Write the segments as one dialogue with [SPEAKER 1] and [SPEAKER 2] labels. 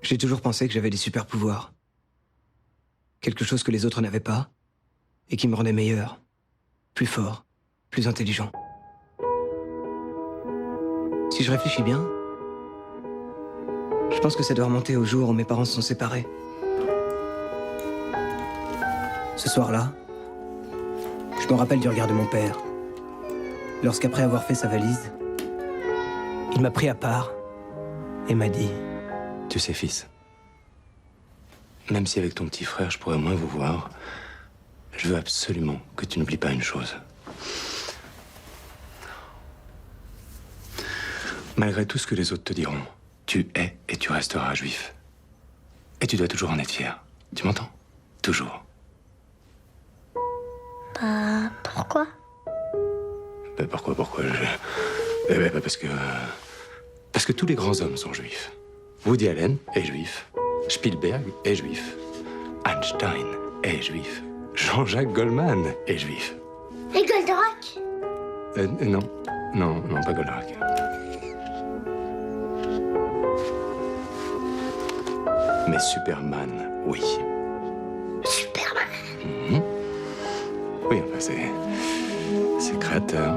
[SPEAKER 1] J'ai toujours pensé que j'avais des super pouvoirs. Quelque chose que les autres n'avaient pas, et qui me rendait meilleur, plus fort, plus intelligent. Si je réfléchis bien, je pense que ça doit remonter au jour où mes parents se sont séparés. Ce soir-là, je me rappelle du regard de mon père, lorsqu'après avoir fait sa valise, il m'a pris à part et m'a dit...
[SPEAKER 2] Tu sais, fils, même si avec ton petit frère je pourrais moins vous voir, je veux absolument que tu n'oublies pas une chose. Malgré tout ce que les autres te diront, tu es et tu resteras juif. Et tu dois toujours en être fier. Tu m'entends? Toujours.
[SPEAKER 3] Bah, pourquoi?
[SPEAKER 2] Ben pourquoi parce que tous les grands hommes sont juifs. Woody Allen est juif. Spielberg est juif. Einstein est juif. Jean-Jacques Goldman est juif.
[SPEAKER 3] Et Goldorak?
[SPEAKER 2] Non, pas Goldorak. Mais Superman, oui.
[SPEAKER 3] Superman?
[SPEAKER 2] Oui, enfin, c'est créateur.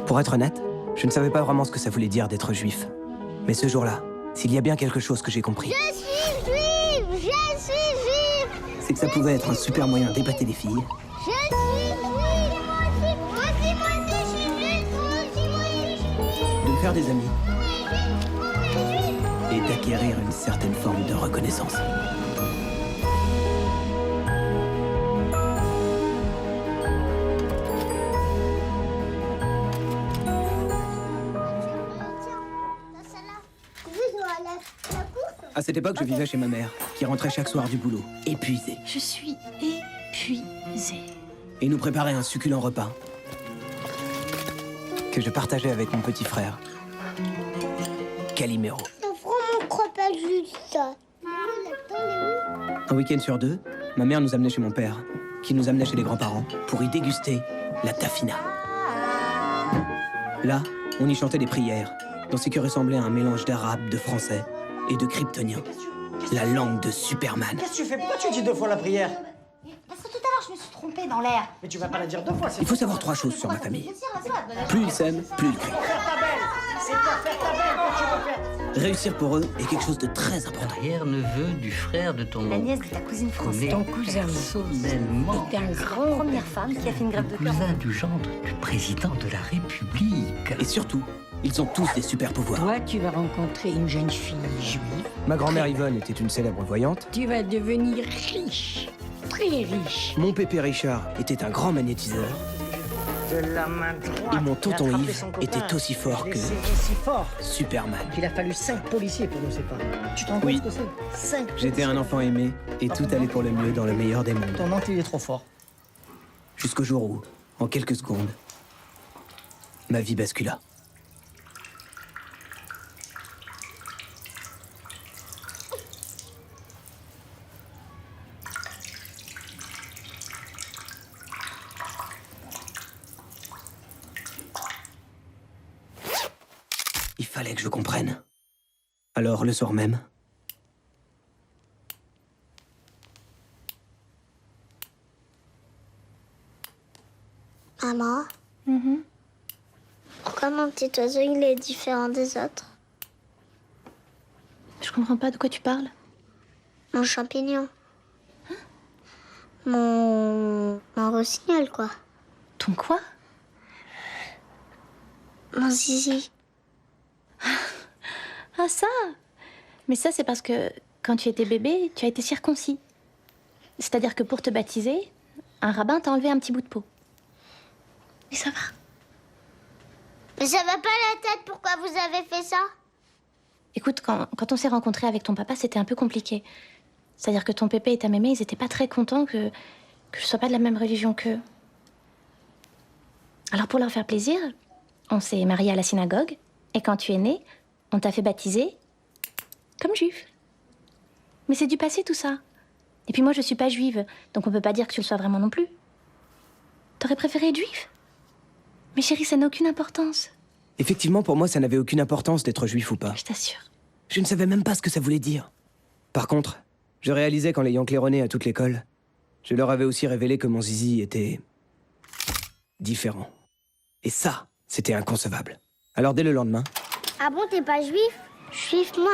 [SPEAKER 1] Pour être honnête, je ne savais pas vraiment ce que ça voulait dire d'être juif. Mais ce jour-là, s'il y a bien quelque chose que j'ai compris...
[SPEAKER 3] Je suis juive! Je suis juive!
[SPEAKER 1] C'est que ça pouvait être un super moyen d'épater les filles.
[SPEAKER 3] Je suis juive! Moi aussi, je suis juive! Moi aussi, je suis juive!
[SPEAKER 1] De me faire des amis
[SPEAKER 3] Moi, je suis juive!
[SPEAKER 1] et d'acquérir une certaine forme de reconnaissance. À cette époque, je vivais chez ma mère, qui rentrait chaque soir du boulot, épuisée,
[SPEAKER 4] Je suis épuisée.
[SPEAKER 1] et nous préparait un succulent repas que je partageais avec mon petit frère, Calimero.
[SPEAKER 3] C'est vraiment croit pas juste.
[SPEAKER 1] Un week-end sur deux, ma mère nous amenait chez mon père, qui nous amenait chez les grands-parents, pour y déguster la tafina. Là, on y chantait des prières, dans ce qui ressemblait à un mélange d'arabe, de français et de kryptonien. La langue de Superman.
[SPEAKER 5] Qu'est-ce que tu fais? Pourquoi tu dis 2 fois la prière?
[SPEAKER 4] Parce que tout à l'heure, je me suis trompée dans l'air.
[SPEAKER 5] Mais tu vas pas la dire 2 fois, c'est
[SPEAKER 1] Il faut savoir 3 choses sur ma famille. Plus ils s'aiment, plus ils crient.
[SPEAKER 5] pour faire ta belle. C'est pour faire ta belle que tu veux faire.
[SPEAKER 1] Réussir pour eux est quelque chose de très important.
[SPEAKER 6] Arrière-neveu du frère de ton
[SPEAKER 4] La
[SPEAKER 6] oncle.
[SPEAKER 4] nièce de ta cousine française.
[SPEAKER 6] Ton cousin personnellement.
[SPEAKER 4] Était un grand première femme qui a fait une grève de cœur.
[SPEAKER 6] Cousin du gendre du président de la République.
[SPEAKER 1] Et surtout, ils ont tous des super pouvoirs.
[SPEAKER 7] Toi, tu vas rencontrer une jeune fille juive.
[SPEAKER 1] Ma grand-mère Yvonne était une célèbre voyante.
[SPEAKER 7] Tu vas devenir riche, très riche.
[SPEAKER 1] Mon pépé Richard était un grand magnétiseur.
[SPEAKER 5] De la main droite.
[SPEAKER 1] Et mon tonton
[SPEAKER 5] il a attrapé
[SPEAKER 1] Yves
[SPEAKER 5] son copain.
[SPEAKER 1] était aussi fort
[SPEAKER 5] Il est
[SPEAKER 1] que
[SPEAKER 5] si fort
[SPEAKER 1] Superman.
[SPEAKER 5] qu'il a fallu 5 policiers pour nous séparer. Tu te rends compte
[SPEAKER 1] Oui.
[SPEAKER 5] ce que c'est? 5
[SPEAKER 1] J'étais un enfant aimé et tout allait pour le mieux dans le meilleur des mondes.
[SPEAKER 5] Ton oncle, il est trop fort.
[SPEAKER 1] Jusqu'au jour où, en quelques secondes, ma vie bascula. Il fallait que je comprenne. Alors, le soir même,
[SPEAKER 3] Maman? Pourquoi mon petit oiseau, il est différent des autres?
[SPEAKER 4] Je comprends pas de quoi tu parles.
[SPEAKER 3] Mon champignon. Mon rossignol, quoi.
[SPEAKER 4] Ton quoi?
[SPEAKER 3] Mon zizi.
[SPEAKER 4] Ah, ça! Mais ça, c'est parce que quand tu étais bébé, tu as été circoncis. C'est-à-dire que pour te baptiser, un rabbin t'a enlevé un petit bout de peau. Mais ça va.
[SPEAKER 3] Mais ça va pas la tête, pourquoi vous avez fait ça?
[SPEAKER 4] Écoute, quand on s'est rencontrés avec ton papa, c'était un peu compliqué. C'est-à-dire que ton pépé et ta mémé, ils étaient pas très contents que je sois pas de la même religion qu'eux. Alors pour leur faire plaisir, on s'est mariés à la synagogue. Et quand tu es né, on t'a fait baptiser comme juif. Mais c'est du passé tout ça. Et puis moi, je suis pas juive, donc on peut pas dire que tu le sois vraiment non plus. T'aurais préféré être juif? Mais chérie, ça n'a aucune importance.
[SPEAKER 1] effectivement, pour moi, ça n'avait aucune importance d'être juif ou pas.
[SPEAKER 4] Je t'assure.
[SPEAKER 1] Je ne savais même pas ce que ça voulait dire. Par contre, je réalisais qu'en l'ayant claironné à toute l'école, je leur avais aussi révélé que mon zizi était... différent. Et ça, c'était inconcevable. Alors dès le lendemain,
[SPEAKER 3] Ah bon, t'es pas juif? Juif, moi?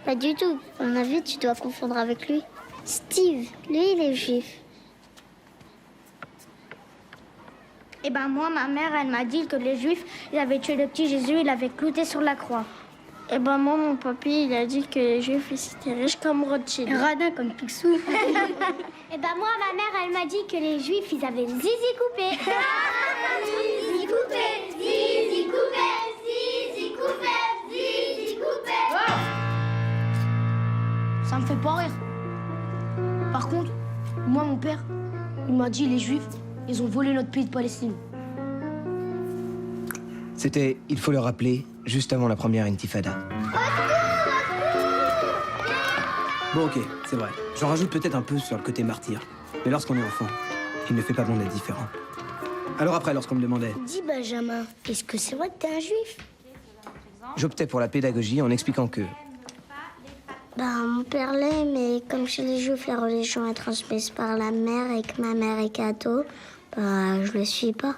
[SPEAKER 3] Pas du tout. On a vu, tu dois confondre avec lui. Steve, lui, il est juif. Eh ben moi, ma mère, elle m'a dit que les juifs, ils avaient tué le petit Jésus, ils l'avaient cloué sur la croix.
[SPEAKER 8] Et ben moi, mon papy, il a dit que les juifs, ils étaient riches comme Rothschild.
[SPEAKER 3] Radin comme Picsou. Eh ben moi, ma mère, elle m'a dit que les juifs, ils avaient le zizi coupé. Zizi coupé, zizi coupé, zizi coupé, zizi coupé.
[SPEAKER 8] Ça me fait pas rire. Par contre, moi, mon père, il m'a dit les juifs, ils ont volé notre pays de Palestine.
[SPEAKER 1] c'était, il faut le rappeler, juste avant la première intifada. Bon ok, c'est vrai. J'en rajoute peut-être un peu sur le côté martyr. Mais lorsqu'on est enfant, il ne fait pas bon d'être différent. Alors après, lorsqu'on me demandait,
[SPEAKER 3] Dis Benjamin, est-ce que c'est vrai que t'es un juif?
[SPEAKER 1] j'optais pour la pédagogie en expliquant que
[SPEAKER 3] Mon père l'est, mais comme chez les juifs, la religion est transmise par la mère et que ma mère est catho, je le suis pas.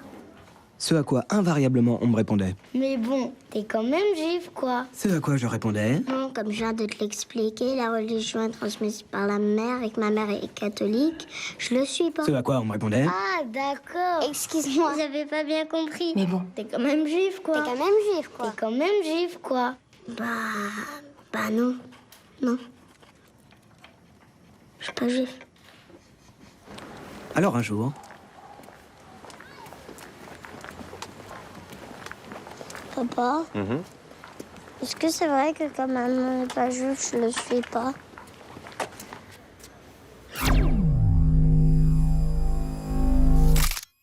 [SPEAKER 1] ce à quoi invariablement on me répondait.
[SPEAKER 3] Mais bon, t'es quand même juif, quoi.
[SPEAKER 1] Ce à quoi je répondais.
[SPEAKER 3] Non, comme je viens de te l'expliquer, la religion est transmise par la mère et que ma mère est catholique, je le suis pas.
[SPEAKER 1] Ce à quoi on me répondait.
[SPEAKER 3] Ah, d'accord. Excuse-moi, j'avais pas bien compris.
[SPEAKER 4] Mais bon,
[SPEAKER 3] T'es quand même juif, quoi. T'es quand même juif, quoi. T'es quand même juif, quoi. Non. Non. Je suis pas juif.
[SPEAKER 1] Alors un jour,
[SPEAKER 3] Papa, est-ce que c'est vrai que comme maman n'est pas juif, je le suis pas?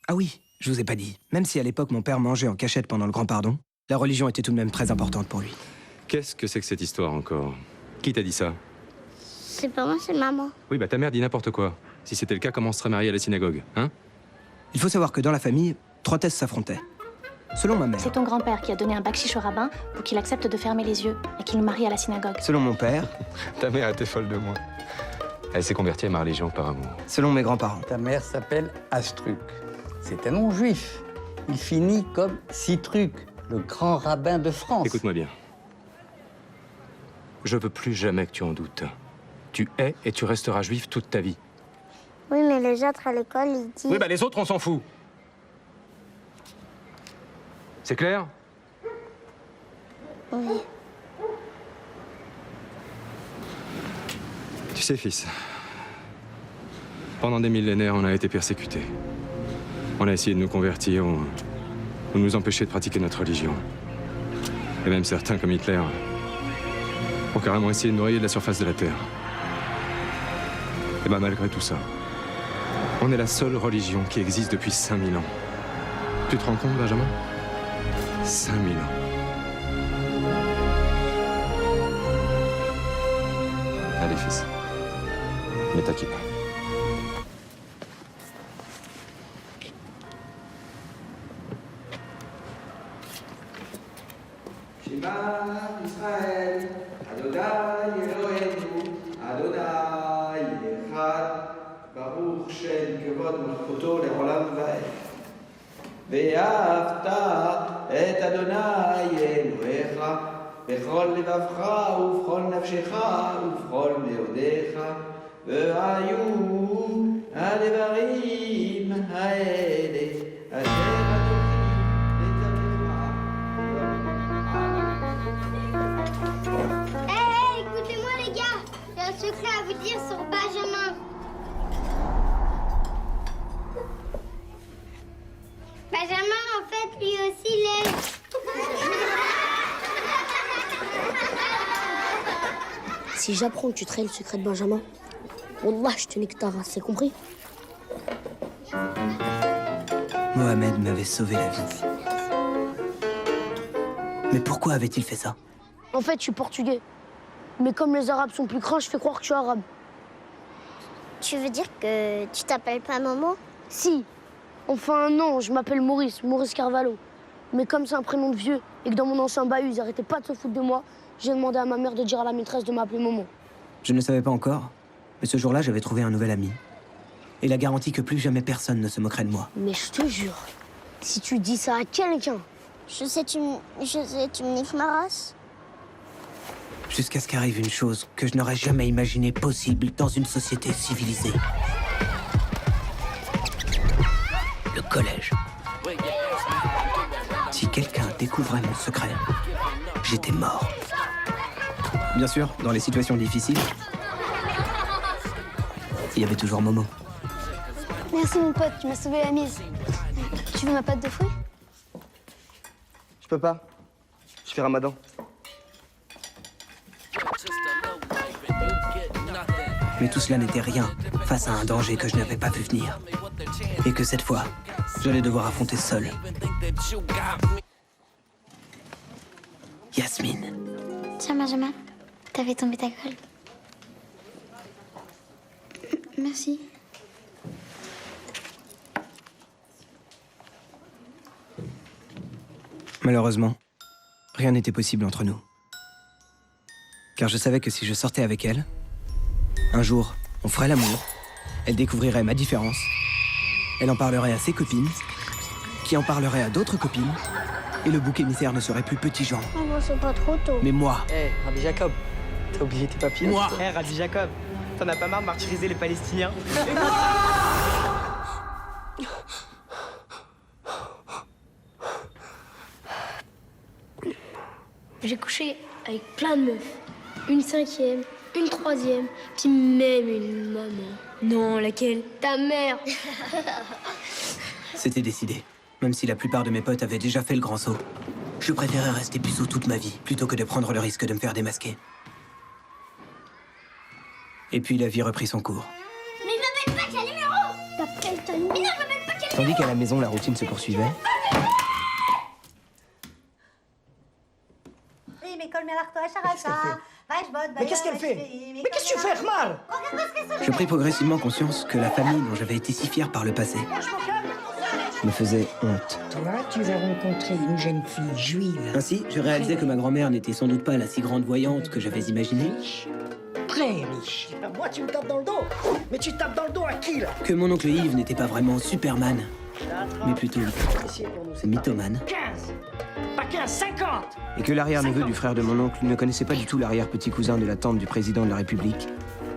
[SPEAKER 1] ah oui, je vous ai pas dit. Même si à l'époque mon père mangeait en cachette pendant le grand pardon, la religion était tout de même très importante pour lui.
[SPEAKER 2] Qu'est-ce que c'est que cette histoire encore? Qui t'a dit ça?
[SPEAKER 3] C'est pas moi, c'est maman.
[SPEAKER 2] Oui, bah ta mère dit n'importe quoi. Si c'était le cas, comment on serait marié à la synagogue, hein?
[SPEAKER 1] Il faut savoir que dans la famille, 3 thèses s'affrontaient. Selon ma mère,
[SPEAKER 4] c'est ton grand-père qui a donné un bakchich au rabbin pour qu'il accepte de fermer les yeux et qu'il nous marie à la synagogue.
[SPEAKER 1] selon mon père,
[SPEAKER 2] Ta mère était folle de moi. Elle s'est convertie à ma religion par amour.
[SPEAKER 1] selon mes grands-parents.
[SPEAKER 6] Ta mère s'appelle Astruc. C'est un nom juif. Il finit comme Citruc, le grand rabbin de France.
[SPEAKER 2] Écoute-moi bien. Je veux plus jamais que tu en doutes. Tu es et tu resteras juif toute ta vie.
[SPEAKER 3] Oui, mais les autres à l'école, ils disent...
[SPEAKER 2] Oui, bah les autres, on s'en fout. C'est clair?
[SPEAKER 3] Oui.
[SPEAKER 2] Tu sais, fils, pendant des millénaires, on a été persécutés. On a essayé de nous convertir ou de nous empêcher de pratiquer notre religion. Et même certains, comme Hitler, ont carrément essayé de nous rayer de la surface de la Terre. Et ben malgré tout ça, on est la seule religion qui existe depuis 5000 ans. Tu te rends compte, Benjamin? 5000 ans. Allez, fils. Mets ta kippa.
[SPEAKER 9] Shema Israël, Adonai Eloheinu, Adonai Echad, Baruch Shem Kevod Malchuto Le'olam Va'ed. ואהבת את אדוני אלוהיך בכל לבבך ובכל נפשך ובכל מאודיך והיו הדברים האלה אשר
[SPEAKER 3] Hey, écoutez-moi les gars, j'ai un secret à vous dire sur Benjamin. Benjamin, en fait, lui aussi l'est.
[SPEAKER 8] Si j'apprends que tu trahis le secret de Benjamin, Wallah, je te nique ta race, c'est compris?
[SPEAKER 1] Mohamed m'avait sauvé la vie. Mais pourquoi avait-il fait ça?
[SPEAKER 8] En fait, je suis portugais. Mais comme les Arabes sont plus craints, je fais croire que je suis arabe.
[SPEAKER 3] Tu veux dire que tu t'appelles pas Momo?
[SPEAKER 8] Si. Enfin, non, je m'appelle Maurice Carvalho. Mais comme c'est un prénom de vieux et que dans mon ancien bahut, ils arrêtaient pas de se foutre de moi, J'ai demandé à ma mère de dire à la maîtresse de m'appeler Momo.
[SPEAKER 1] Je ne le savais pas encore, mais ce jour-là, j'avais trouvé un nouvel ami. Et la garantie que plus jamais personne ne se moquerait de moi.
[SPEAKER 8] Mais je te jure, si tu dis ça à quelqu'un...
[SPEAKER 3] Je sais, tu me niques ma race.
[SPEAKER 1] Jusqu'à ce qu'arrive une chose que je n'aurais jamais imaginé possible dans une société civilisée. Le collège. Si quelqu'un découvrait mon secret, j'étais mort. Bien sûr, dans les situations difficiles, il y avait toujours Momo.
[SPEAKER 3] Merci mon pote, tu m'as sauvé la mise. Tu veux ma pâte de fruits?
[SPEAKER 10] Je peux pas. Je fais ramadan.
[SPEAKER 1] Mais tout cela n'était rien face à un danger que je n'avais pas vu venir. Et que cette fois, j'allais devoir affronter seul. Yasmine.
[SPEAKER 3] Tiens, Benjamin, t'as fait tomber ta colle. Merci.
[SPEAKER 1] Malheureusement, rien n'était possible entre nous. Car je savais que si je sortais avec elle, un jour, on ferait l'amour, elle découvrirait ma différence, elle en parlerait à ses copines, qui en parleraient à d'autres copines, et le bouc émissaire ne serait plus petit Jean.
[SPEAKER 3] Oh bon, c'est pas trop tôt.
[SPEAKER 1] Mais moi,
[SPEAKER 10] Hé, Rabbi Jacob, t'as oublié tes papiers?
[SPEAKER 1] Moi.
[SPEAKER 10] Hé, Rabbi Jacob, t'en as pas marre de martyriser les Palestiniens?
[SPEAKER 8] J'ai couché avec plein de meufs. Une 5e, une 3e, puis même une maman.
[SPEAKER 11] Non, laquelle?
[SPEAKER 8] Ta mère.
[SPEAKER 1] c'était décidé. Même si la plupart de mes potes avaient déjà fait le grand saut, je préférais rester puceau toute ma vie, plutôt que de prendre le risque de me faire démasquer. Et puis la vie reprit son cours.
[SPEAKER 3] Mais je m'appelle pas quel numéro? T'appelles ta numéro? Mais non, je m'appelle pas quel
[SPEAKER 1] Tandis qu'à la maison, la routine se poursuivait.
[SPEAKER 5] Mais qu'est-ce qu'elle fait? Mais qu'est-ce que tu fais, Ahmad?
[SPEAKER 1] Je pris progressivement conscience que la famille dont j'avais été si fier par le passé me faisait honte.
[SPEAKER 7] Toi, tu vas rencontrer une jeune fille juive.
[SPEAKER 1] Ainsi, je réalisais que ma grand-mère n'était sans doute pas la si grande voyante que j'avais imaginée.
[SPEAKER 7] Très riche.
[SPEAKER 5] Moi, tu me tapes dans le dos. Mais tu tapes dans le dos à qui, là?
[SPEAKER 1] Que mon oncle Yves n'était pas vraiment Superman, mais plutôt mythomane.
[SPEAKER 5] 15. Pas 15, 50.
[SPEAKER 1] Et que l'arrière-neveu du frère de mon oncle ne connaissait pas du tout l'arrière-petit-cousin de la tante du président de la République,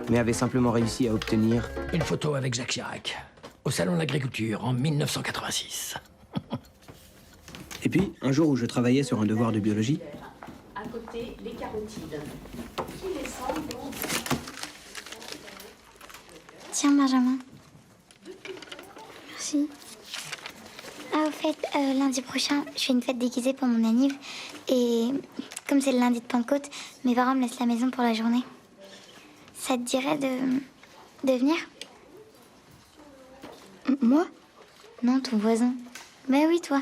[SPEAKER 1] mais avait simplement réussi à obtenir...
[SPEAKER 12] Une photo avec Jacques Chirac, au Salon de l'Agriculture, en 1986.
[SPEAKER 1] Et puis, un jour où je travaillais sur un devoir de biologie...
[SPEAKER 11] À côté, les carotides.
[SPEAKER 3] Tiens, Benjamin. Merci. Ah, au fait, lundi prochain, je fais une fête déguisée pour mon anniv. Et comme c'est le lundi de Pentecôte, mes parents me laissent la maison pour la journée. Ça te dirait de venir? Moi? Non, ton voisin. Mais oui, toi.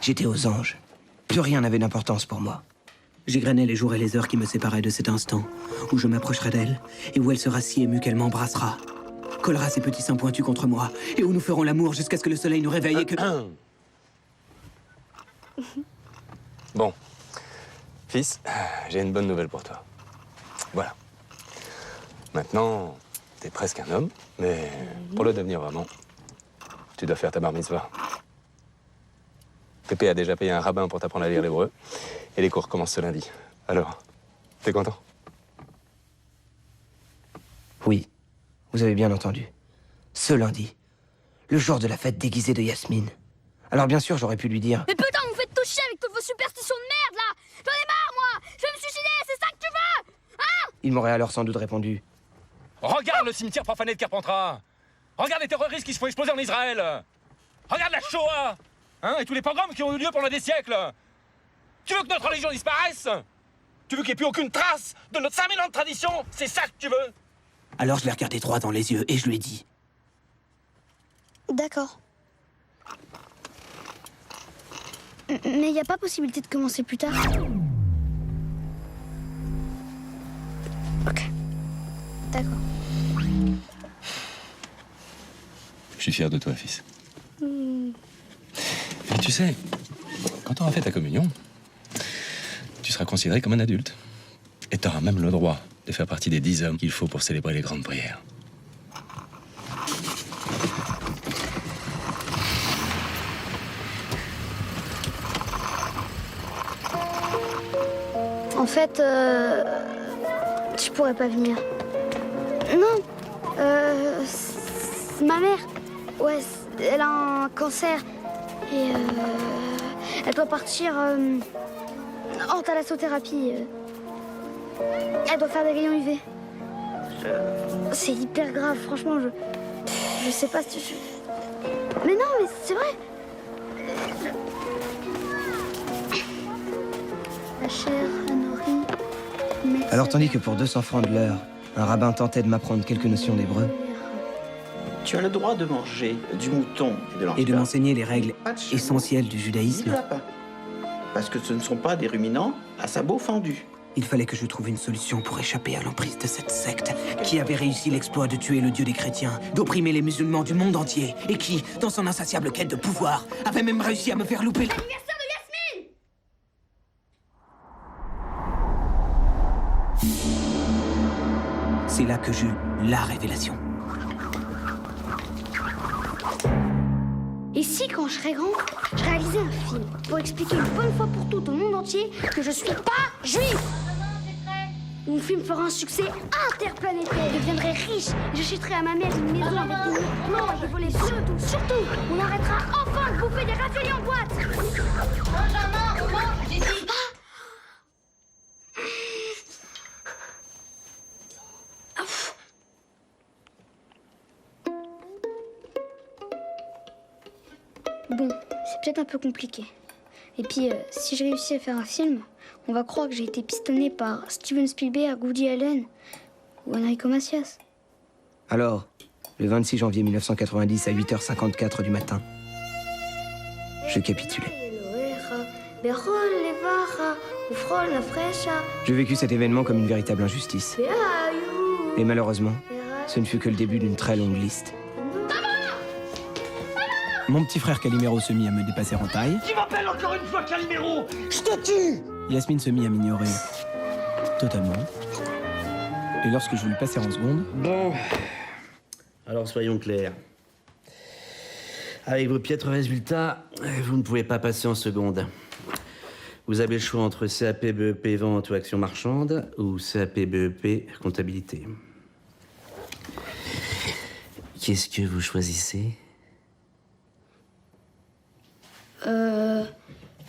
[SPEAKER 1] J'étais aux anges. Plus rien n'avait d'importance pour moi. J'égrenais les jours et les heures qui me séparaient de cet instant, où je m'approcherai d'elle, et où elle sera si émue qu'elle m'embrassera, collera ses petits seins pointus contre moi, et où nous ferons l'amour jusqu'à ce que le soleil nous réveille et que...
[SPEAKER 2] Bon. Fils, j'ai une bonne nouvelle pour toi. Voilà. Maintenant, t'es presque un homme, mais pour le devenir vraiment, tu dois faire ta bar mitzvah. Pépé a déjà payé un rabbin pour t'apprendre à lire l'hébreu, et les cours commencent ce lundi. Alors, t'es content?
[SPEAKER 1] Oui, vous avez bien entendu. Ce lundi, le jour de la fête déguisée de Yasmine. Alors bien sûr, j'aurais pu lui dire...
[SPEAKER 3] Mais putain, vous faites tout chier avec toutes vos superstitions de merde, là! J'en ai marre, moi! Je vais me suicider, c'est ça que tu veux? Hein?
[SPEAKER 1] Il m'aurait alors sans doute répondu...
[SPEAKER 12] Regarde le cimetière profané de Carpentras. Regarde les terroristes qui se font exploser en Israël. Regarde la Shoah. Hein, et tous les pogroms qui ont eu lieu pendant des siècles. Tu veux que notre religion disparaisse? Tu veux qu'il n'y ait plus aucune trace de notre 5000 ans de tradition? C'est ça que tu veux?
[SPEAKER 1] Alors je l'ai regardé droit dans les yeux et je lui ai dit...
[SPEAKER 8] D'accord. Mais y a pas possibilité de commencer plus tard? Ok. D'accord.
[SPEAKER 2] Je suis fier de toi, fils. Et Tu sais, quand tu auras fait ta communion, tu seras considéré comme un adulte. Et tu auras même le droit de faire partie des 10 hommes qu'il faut pour célébrer les grandes prières.
[SPEAKER 8] En fait, je pourrais pas venir. Non, ma mère, ouais, elle a un cancer et elle doit partir en thalassothérapie. Elle doit faire des rayons UV. C'est hyper grave, franchement, je sais pas si Mais non, mais c'est vrai. La chair, la nourrit.
[SPEAKER 1] Alors tandis que pour 200 francs de l'heure, un rabbin tentait de m'apprendre quelques notions d'hébreu
[SPEAKER 9] Tu as le droit de manger du mouton et de l'anchois.
[SPEAKER 1] et de m'enseigner les règles essentielles du
[SPEAKER 9] Ni
[SPEAKER 1] judaïsme,
[SPEAKER 9] lapin. Parce que ce ne sont pas des ruminants à sabots fendus.
[SPEAKER 1] il fallait que je trouve une solution pour échapper à l'emprise de cette secte qui avait réussi l'exploit de tuer le Dieu des chrétiens, d'opprimer les musulmans du monde entier et qui, dans son insatiable quête de pouvoir, avait même réussi à me faire louper
[SPEAKER 3] L'anniversaire de Yasmine!
[SPEAKER 1] C'est là que j'eus la révélation.
[SPEAKER 8] Et si, quand je serai grand, je réalisais un film pour expliquer une bonne fois pour toutes au monde entier que je suis pas juif? Mon film fera un succès interplanétaire. Je deviendrai riche et j'achèterai à ma mère une maison avec des murs blancs et des volets surtout, on arrêtera enfin de bouffer des raviolis en boîte.
[SPEAKER 3] Benjamin, au moins, j'ai dit.
[SPEAKER 8] Bon, c'est peut-être un peu compliqué. Et puis, si je réussis à faire un film, on va croire que j'ai été pistonné par Steven Spielberg, Woody Allen ou Enrico Macias.
[SPEAKER 1] Alors, le 26 janvier 1990 à 8h54 du matin, je capitulais. J'ai vécu cet événement comme une véritable injustice. Et malheureusement, ce ne fut que le début d'une très longue liste. Mon petit frère Calimero se mit à me dépasser en taille.
[SPEAKER 5] Tu m'appelles encore une fois Calimero! Je te tue!
[SPEAKER 1] Yasmine se mit à m'ignorer totalement. Et lorsque je lui passais en seconde...
[SPEAKER 13] Bon, alors soyons clairs. Avec vos piètres résultats, vous ne pouvez pas passer en seconde. Vous avez le choix entre CAP, BEP, vente ou action marchande, ou CAP, BEP, comptabilité. Qu'est-ce que vous choisissez?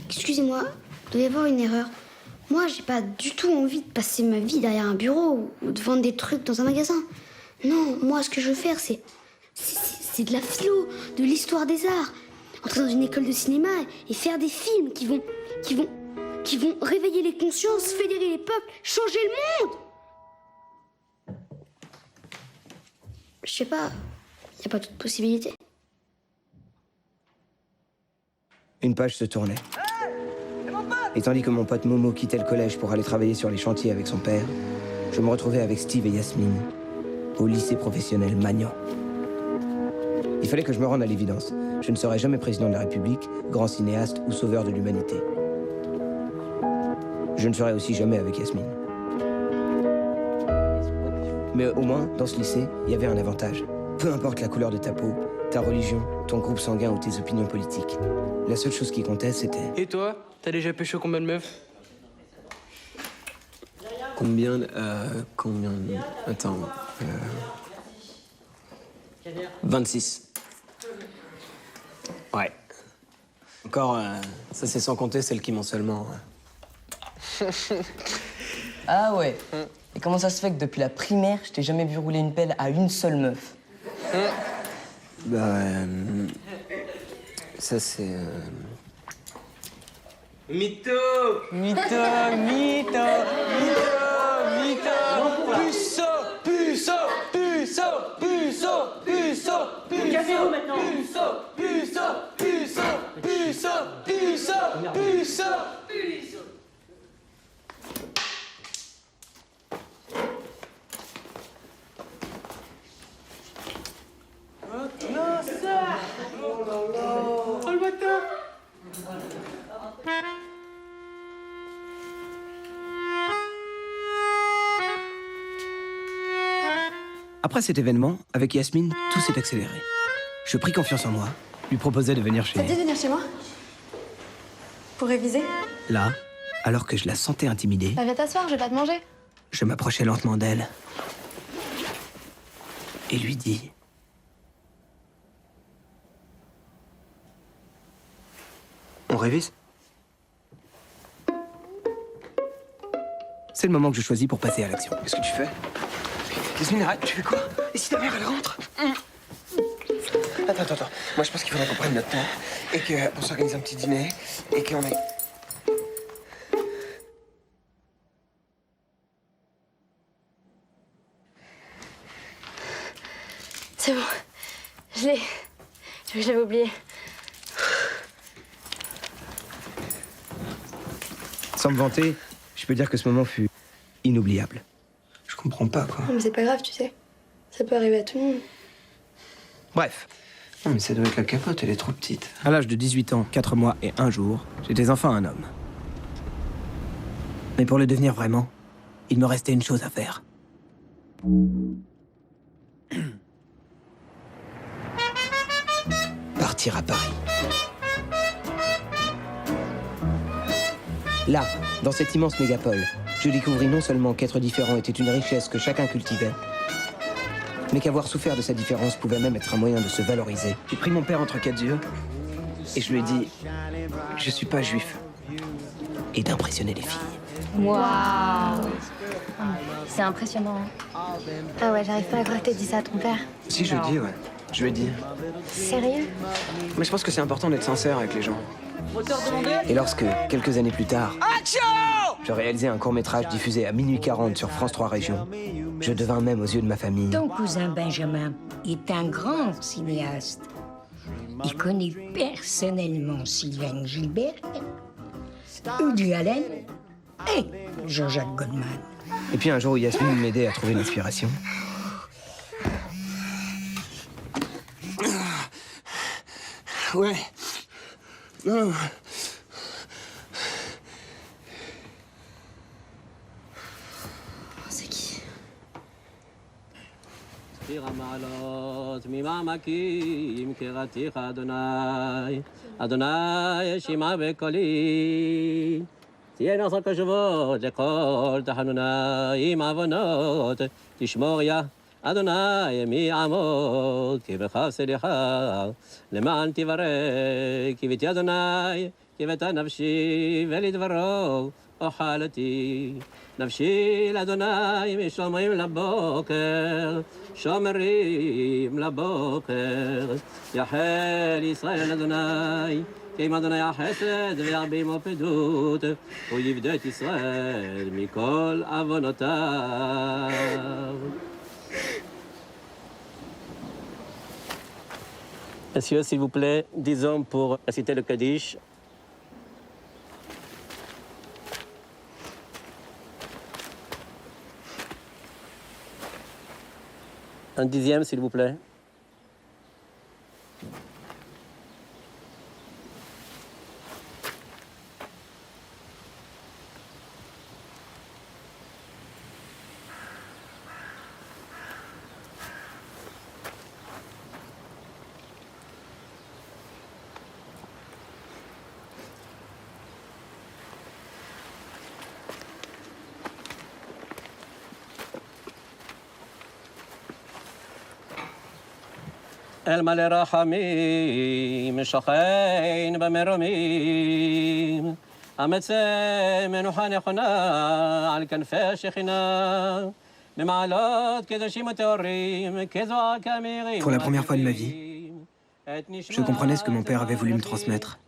[SPEAKER 8] Excusez-moi, il doit y avoir une erreur. Moi, j'ai pas du tout envie de passer ma vie derrière un bureau ou de vendre des trucs dans un magasin. Non, moi, ce que je veux faire, c'est de la philo, de l'histoire des arts. Entrer dans une école de cinéma et faire des films qui vont réveiller les consciences, fédérer les peuples, changer le monde. Je sais pas, y a pas toute possibilité.
[SPEAKER 1] Une page se tournait. Et tandis que mon pote Momo quittait le collège pour aller travailler sur les chantiers avec son père, je me retrouvais avec Steve et Yasmine au lycée professionnel Magnan. Il fallait que je me rende à l'évidence. Je ne serai jamais président de la République, grand cinéaste ou sauveur de l'humanité. Je ne serai aussi jamais avec Yasmine. Mais au moins, dans ce lycée, il y avait un avantage. Peu importe la couleur de ta peau, ta religion, ton groupe sanguin ou tes opinions politiques. La seule chose qui comptait, c'était...
[SPEAKER 14] Et toi, t'as déjà pécho combien de meufs?
[SPEAKER 15] Combien Attends... 26. Ouais. Encore, ça c'est sans compter celles qui m'ont seulement...
[SPEAKER 16] Ah ouais. Et comment ça se fait que depuis la primaire, je t'ai jamais vu rouler une pelle à une seule meuf?
[SPEAKER 15] Bah... ça c'est...
[SPEAKER 14] Mytho!
[SPEAKER 16] Mytho, mytho, mytho, mytho!
[SPEAKER 14] Puceau! Puceau! Puceau! Puceau! Puceau! Puceau! Cassez-vous maintenant! Puceau! Puceau! Puceau! Puceau! Puceau! Puceau! Puceau!
[SPEAKER 5] Non, ça! Oh là là! Oh le bâtard!
[SPEAKER 1] Après cet événement, avec Yasmine, tout s'est accéléré. Je pris confiance en moi, lui proposai de venir chez
[SPEAKER 11] Ça te dit de
[SPEAKER 1] elle.
[SPEAKER 11] venir chez moi? Pour réviser?
[SPEAKER 1] Là, alors que je la sentais intimidée,
[SPEAKER 11] Bah viens t'asseoir, je vais pas te manger.
[SPEAKER 1] je m'approchai lentement d'elle et lui dis... On révise? C'est le moment que je choisis pour passer à l'action. Qu'est-ce que tu fais? Yasmine, arrête, tu fais quoi? Et si ta mère, elle rentre? Attends. Moi, je pense qu'il faudrait qu'on prenne notre temps et qu'on s'organise un petit dîner et qu'on aille...
[SPEAKER 11] C'est bon. Je l'avais oublié.
[SPEAKER 1] Sans me vanter, je peux dire que ce moment fut inoubliable. Je comprends pas, quoi.
[SPEAKER 11] Non, mais c'est pas grave, tu sais. Ça peut arriver à tout le monde.
[SPEAKER 1] Bref.
[SPEAKER 10] Non, mais ça doit être la capote, elle est trop petite.
[SPEAKER 1] À l'âge de 18 ans, 4 mois et 1 jour, j'étais enfin un homme. Mais pour le devenir vraiment, il me restait une chose à faire. Partir à Paris. Là, dans cette immense mégapole, je découvris non seulement qu'être différent était une richesse que chacun cultivait, mais qu'avoir souffert de sa différence pouvait même être un moyen de se valoriser. J'ai pris mon père entre quatre yeux et je lui ai dit « Je suis pas juif » et d'impressionner les filles.
[SPEAKER 4] Waouh! C'est impressionnant.
[SPEAKER 3] Ah ouais, j'arrive pas à croire que t'aies dit ça à ton père.
[SPEAKER 1] Si, je lui ai dit, ouais. Je lui ai dit.
[SPEAKER 3] Sérieux?
[SPEAKER 1] Mais je pense que c'est important d'être sincère avec les gens. Et lorsque, quelques années plus tard, je réalisais un court-métrage diffusé à minuit 40 sur France 3 Régions, je devins même aux yeux de ma famille
[SPEAKER 7] Ton cousin Benjamin est un grand cinéaste. Il connaît personnellement Sylvain Gilbert, Woody Allen et Jean-Jacques Goldman.
[SPEAKER 1] Et puis un jour où Yasmine m'aidait à trouver l'inspiration.
[SPEAKER 10] Ouais. Non.
[SPEAKER 11] C'est qui?
[SPEAKER 17] אדוני שמע בקולי, תהיה נחל קשובות לכל תחנוני עם עוונות, תשמור יה אדוני מעמות, כי בכף סליחה למען תברך, כי ביתי אדוני, כי בית נפשי ולדברו אוכלתי. נפשי לאדוני משומרים לבוקר, שומרים לבוקר. יחל ישראל אדוני, כי אם אדוני החסד וירבה עמו פדות, הוא יפדה את ישראל מכל עוונותיו. Messieurs, s'il vous plaît, 10 hommes pour réciter le Kaddish. Un dixième, s'il vous plaît. אל מלא רחמים, שוכן במרומים, המצא מנוחה נכונה על כנפי השכינה, במעלות קדושים וטהורים, כזוהר כמירים.
[SPEAKER 1] Pour la première fois de ma vie, je comprenais ce que mon père avait voulu me transmettre.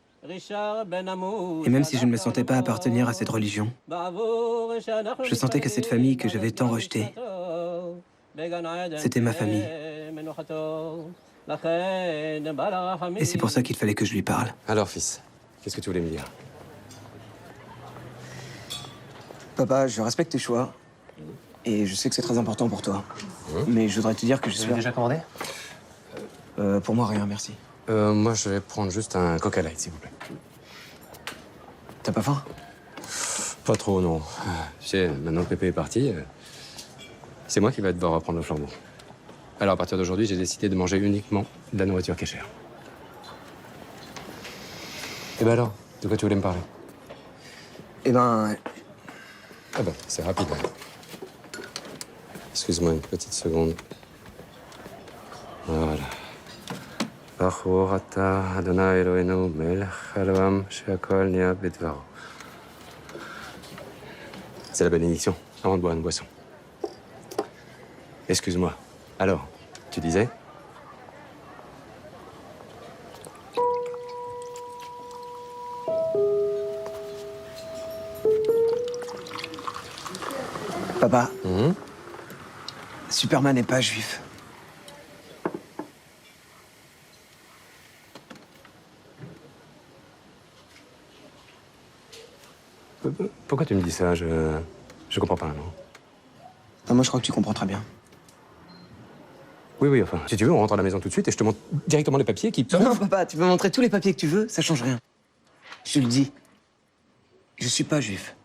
[SPEAKER 1] Et même si je ne me sentais pas appartenir à cette religion, je sentais que cette famille que j'avais tant rejetée, c'était ma famille. Et c'est pour ça qu'il fallait que je lui parle.
[SPEAKER 2] Alors, fils, qu'est-ce que tu voulais me dire?
[SPEAKER 1] Papa, je respecte tes choix. Et je sais que c'est très important pour toi. Mais je voudrais te dire que je suis...
[SPEAKER 15] Tu l'as déjà commandé?
[SPEAKER 1] Pour moi, rien, merci.
[SPEAKER 2] Moi, je vais prendre juste un Coca Light, s'il vous plaît.
[SPEAKER 1] T'as pas faim?
[SPEAKER 2] Pas trop, non. Tu sais, maintenant que Pépé est parti, c'est moi qui vais devoir reprendre le flambeau. Alors à partir d'aujourd'hui, j'ai décidé de manger uniquement de la nourriture cachère. Et ben alors, de quoi tu voulais me parler?
[SPEAKER 1] Eh ben,
[SPEAKER 2] Ah ben, c'est rapide. Hein. Excuse-moi une petite seconde. Voilà. Baruch atah Adonai Eloheinu melech haolam she'akol nהיה bidvaro. C'est la bénédiction avant de boire une boisson. Excuse-moi. Alors, tu disais?
[SPEAKER 1] Papa, Superman n'est pas juif.
[SPEAKER 2] Pourquoi tu me dis ça? Je comprends pas, non?
[SPEAKER 1] Ah, moi, je crois que tu comprends très bien.
[SPEAKER 2] Oui, oui, enfin, si tu veux, on rentre à la maison tout de suite et je te montre directement les papiers qui prouvent...
[SPEAKER 1] Non, papa, tu peux montrer tous les papiers que tu veux, ça change rien. Je te le dis. Je suis pas juif.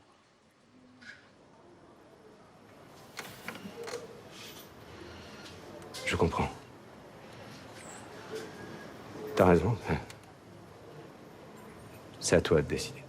[SPEAKER 2] Je comprends. T'as raison. C'est à toi de décider.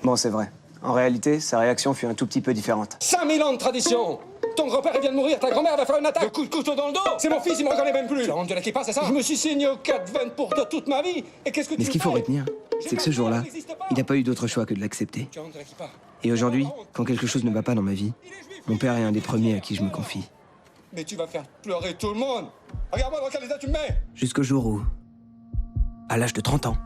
[SPEAKER 1] Bon, c'est vrai. En réalité, sa réaction fut un tout petit peu différente.
[SPEAKER 12] 5000 ans de tradition. Ton grand-père il vient de mourir, ta grand-mère va faire une attaque. Le coup de couteau dans le dos. C'est mon fils, il me reconnaît même plus. Tu as honte de la kippa, c'est ça? Je me suis saigné aux 4 veines pour toi toute ma vie. Et qu'est-ce que tu
[SPEAKER 1] Mais ce qu'il faut
[SPEAKER 12] fais?
[SPEAKER 1] retenir, c'est que ce jour-là, il n'a pas eu d'autre choix que de l'accepter.
[SPEAKER 12] Tu as honte de la kippa.
[SPEAKER 1] Et aujourd'hui, quand quelque chose ne va pas dans ma vie, mon père est un des premiers à qui je me confie.
[SPEAKER 12] Mais tu vas faire pleurer tout le monde. Regarde-moi dans quel état tu me mets.
[SPEAKER 1] Jusqu'au jour où, à l'âge de 30 ans,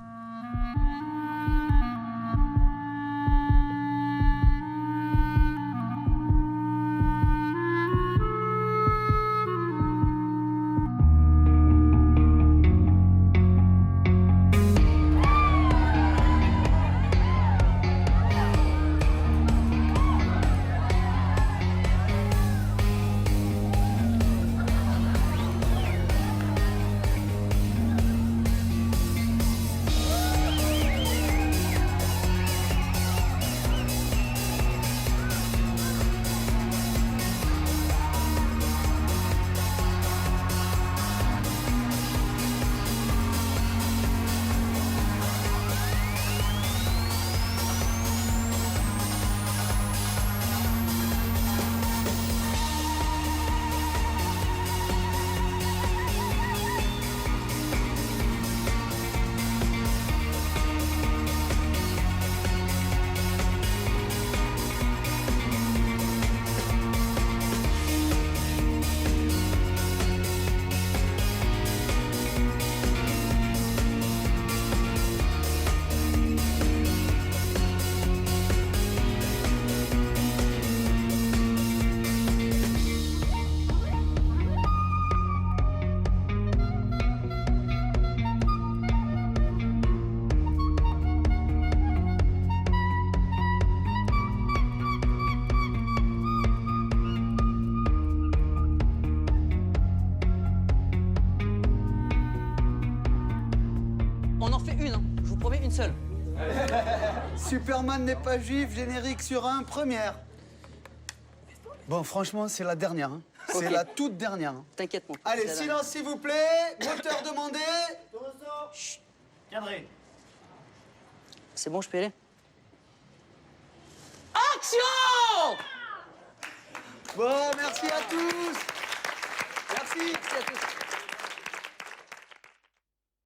[SPEAKER 16] On en fait une, hein. Je vous promets une seule.
[SPEAKER 6] Superman n'est pas juif, générique sur un, première. Bon, franchement, c'est la dernière. Hein.
[SPEAKER 16] Ok.
[SPEAKER 6] C'est la toute dernière. Hein.
[SPEAKER 16] T'inquiète, mon.
[SPEAKER 6] Allez,
[SPEAKER 16] C'est la
[SPEAKER 6] silence, s'il vous plaît. Moteur demandé. Chut. Viendrez.
[SPEAKER 16] C'est bon, je peux y aller?
[SPEAKER 6] Action! Bon, merci à tous. Merci.
[SPEAKER 16] Merci à tous.